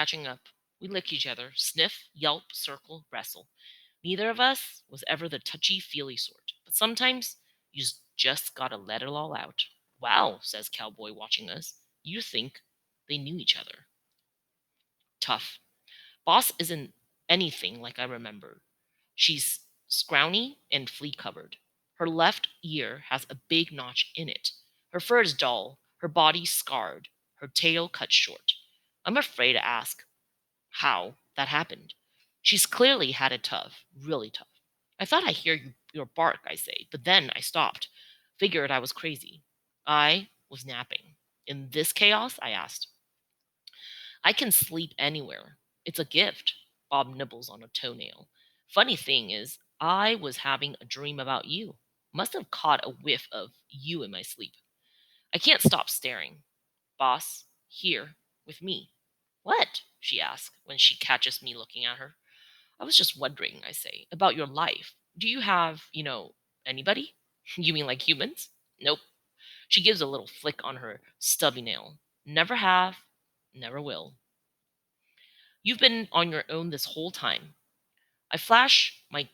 catching up. We lick each other, sniff, yelp, circle, wrestle. Neither of us was ever the touchy feely sort, but sometimes just gotta let it all out. Wow, says Cowboy watching us. You think they knew each other. Tough. Boss isn't anything like I remember. She's scrawny and flea covered. Her left ear has a big notch in it. Her fur is dull, her body scarred, her tail cut short. I'm afraid to ask how that happened. She's clearly had it tough, really tough. I thought I hear your bark, I say, but then I stopped. Figured I was crazy. I was napping. In this chaos, I asked. I can sleep anywhere. It's a gift. Bob nibbles on a toenail. Funny thing is, I was having a dream about you. Must have caught a whiff of you in my sleep. I can't stop staring. Boss, here, with me. What? She asks when she catches me looking at her. I was just wondering, I say, about your life. Do you have, anybody? You mean like humans? Nope. She gives a little flick on her stubby nail. Never have, never will. You've been on your own this whole time. I flash my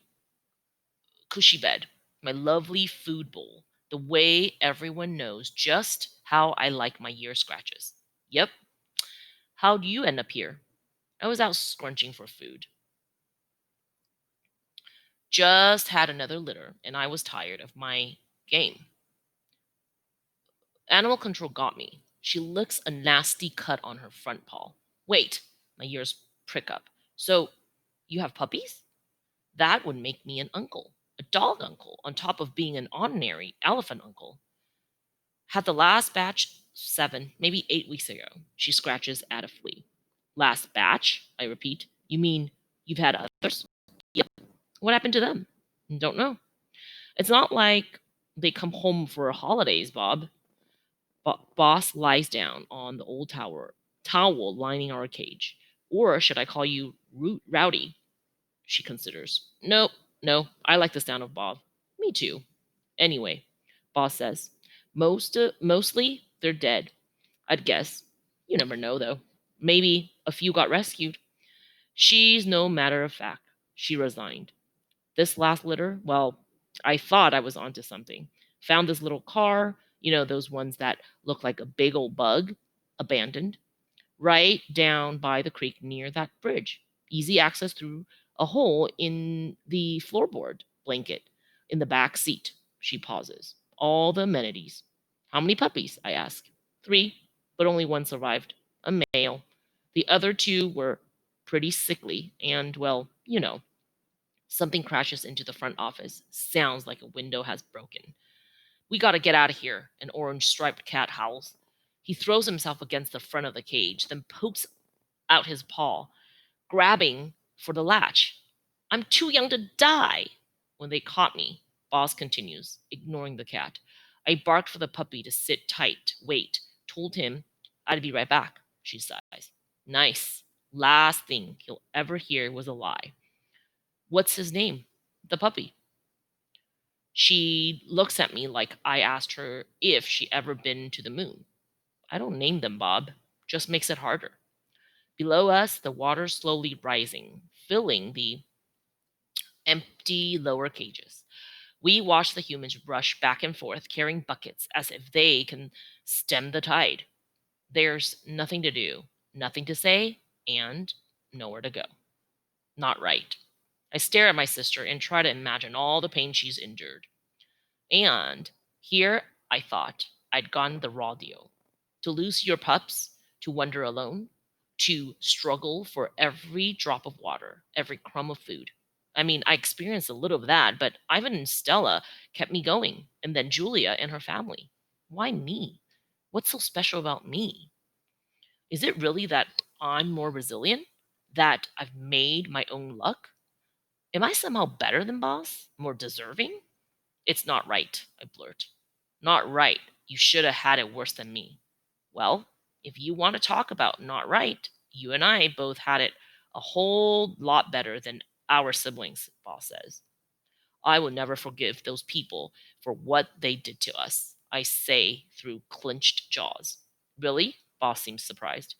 cushy bed, my lovely food bowl, the way everyone knows just how I like my ear scratches. Yep. How'd you end up here? I was out scrunching for food. Just had another litter, and I was tired of my game. Animal control got me. She licks a nasty cut on her front paw. Wait, my ears prick up. So, you have puppies? That would make me an uncle, a dog uncle, on top of being an ordinary elephant uncle. Had the last batch 7, maybe 8 weeks ago. She scratches at a flea. Last batch? I repeat. You mean you've had others? Yep. What happened to them? Don't know. It's not like they come home for holidays, Bob. Boss lies down on the old towel lining our cage. Or should I call you Rowdy? She considers. Nope, no, I like the sound of Bob. Me too. Anyway, Boss says, mostly they're dead. I'd guess. You never know, though. Maybe a few got rescued. She's no matter of fact. She resigned. This last litter, well, I thought I was onto something. Found this little car, those ones that look like a big old bug, abandoned, right down by the creek near that bridge. Easy access through a hole in the floorboard blanket in the back seat. She pauses. All the amenities. How many puppies? I ask. 3, but only one survived. A male. The other 2 were pretty sickly, and, well, something crashes into the front office. Sounds like a window has broken. We gotta get out of here, an orange striped cat howls. He throws himself against the front of the cage, then pokes out his paw, grabbing for the latch. I'm too young to die. When they caught me, Boss continues, ignoring the cat. I barked for the puppy to sit tight, wait, told him I'd be right back, she sighs. Nice. Last thing he'll ever hear was a lie. What's his name? The puppy. She looks at me like I asked her if she ever been to the moon. I don't name them, Bob. Just makes it harder. Below us, the water slowly rising, filling the empty lower cages. We watch the humans rush back and forth, carrying buckets as if they can stem the tide. There's nothing to do, nothing to say, and nowhere to go. Not right. I stare at my sister and try to imagine all the pain she's endured. And here I thought I'd gotten the raw deal. To lose your pups, to wander alone, to struggle for every drop of water, every crumb of food. I mean, I experienced a little of that, but Ivan and Stella kept me going, and then Julia and her family. Why me? What's so special about me? Is it really that I'm more resilient? That I've made my own luck? Am I somehow better than Boss? More deserving? It's not right, I blurt. Not right. You should have had it worse than me. Well, if you want to talk about not right, you and I both had it a whole lot better than our siblings, Boss says. I will never forgive those people for what they did to us, I say through clenched jaws. Really? Boss seems surprised.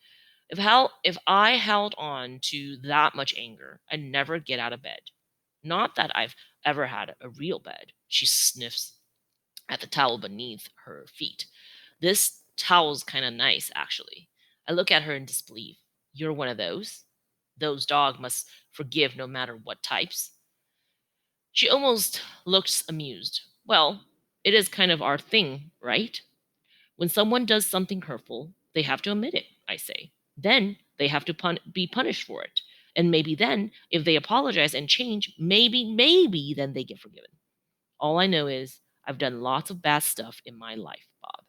If I held on to that much anger, I'd never get out of bed. Not that I've ever had a real bed. She sniffs at the towel beneath her feet. This towel's kind of nice, actually. I look at her in disbelief. You're one of those? Those dog must forgive no matter what types. She almost looks amused. Well, it is kind of our thing, right? When someone does something hurtful, they have to admit it, I say. Then they have to be punished for it. And maybe then, if they apologize and change, maybe then they get forgiven. All I know is I've done lots of bad stuff in my life, Bob.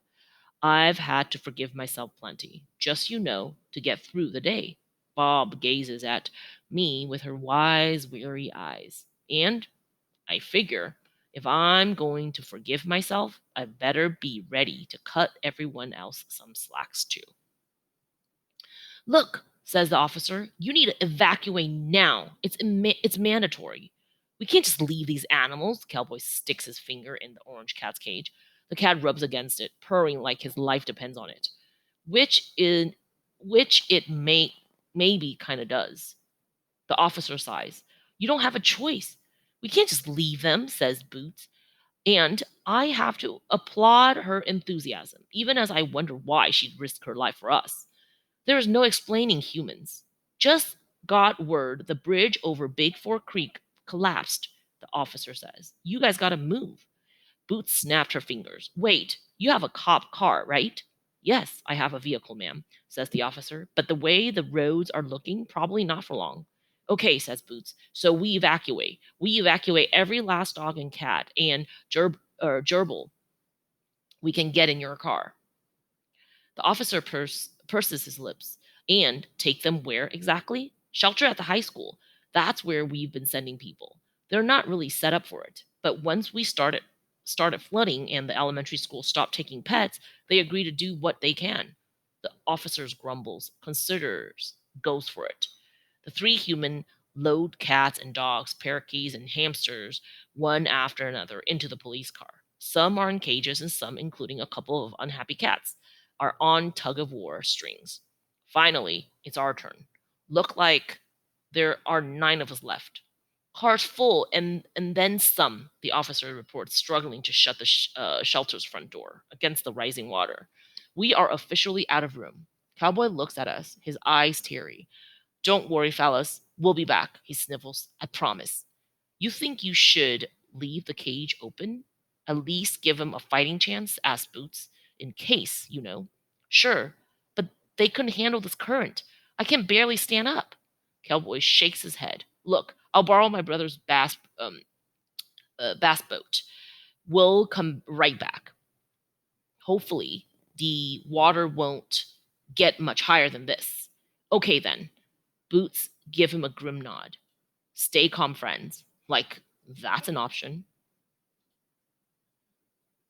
I've had to forgive myself plenty, just to get through the day. Bob gazes at me with her wise, weary eyes. And I figure if I'm going to forgive myself, I better be ready to cut everyone else some slacks too. Look, says the officer, you need to evacuate now. It's mandatory. We can't just leave these animals. The cowboy sticks his finger in the orange cat's cage. The cat rubs against it, purring like his life depends on it. Which in which it maybe kind of does. The officer sighs. You don't have a choice. We can't just leave them, says Boots. And I have to applaud her enthusiasm, even as I wonder why she'd risk her life for us. There is no explaining humans. Just got word the bridge over Big Fork Creek collapsed, the officer says. You guys gotta move. Boots snapped her fingers. Wait, you have a cop car, right? Yes, I have a vehicle, ma'am, says the officer, but the way the roads are looking, probably not for long. Okay, says Boots. So we evacuate. We evacuate every last dog and cat and gerbil we can get in your car. The officer purses his lips. And take them where exactly? Shelter at the high school. That's where we've been sending people. They're not really set up for it. But once we started flooding and the elementary school stopped taking pets, they agree to do what they can. The officers grumbles, considers, goes for it. The three human load cats and dogs, parakeets and hamsters, one after another, into the police car. Some are in cages and some, including a couple of unhappy cats, are on tug of war strings. Finally, it's our turn. Look like there are 9 of us left. Car's full and then some, the officer reports, struggling to shut the shelter's front door against the rising water. We are officially out of room. Cowboy looks at us, his eyes teary. Don't worry, fellas. We'll be back, he sniffles. I promise. You think you should leave the cage open? At least give him a fighting chance? Asked Boots. In case. Sure, but they couldn't handle this current. I can barely stand up. Cowboy shakes his head. Look, I'll borrow my brother's bass boat. We'll come right back. Hopefully, the water won't get much higher than this. Okay, then. Boots give him a grim nod. Stay calm, friends. Like, that's an option.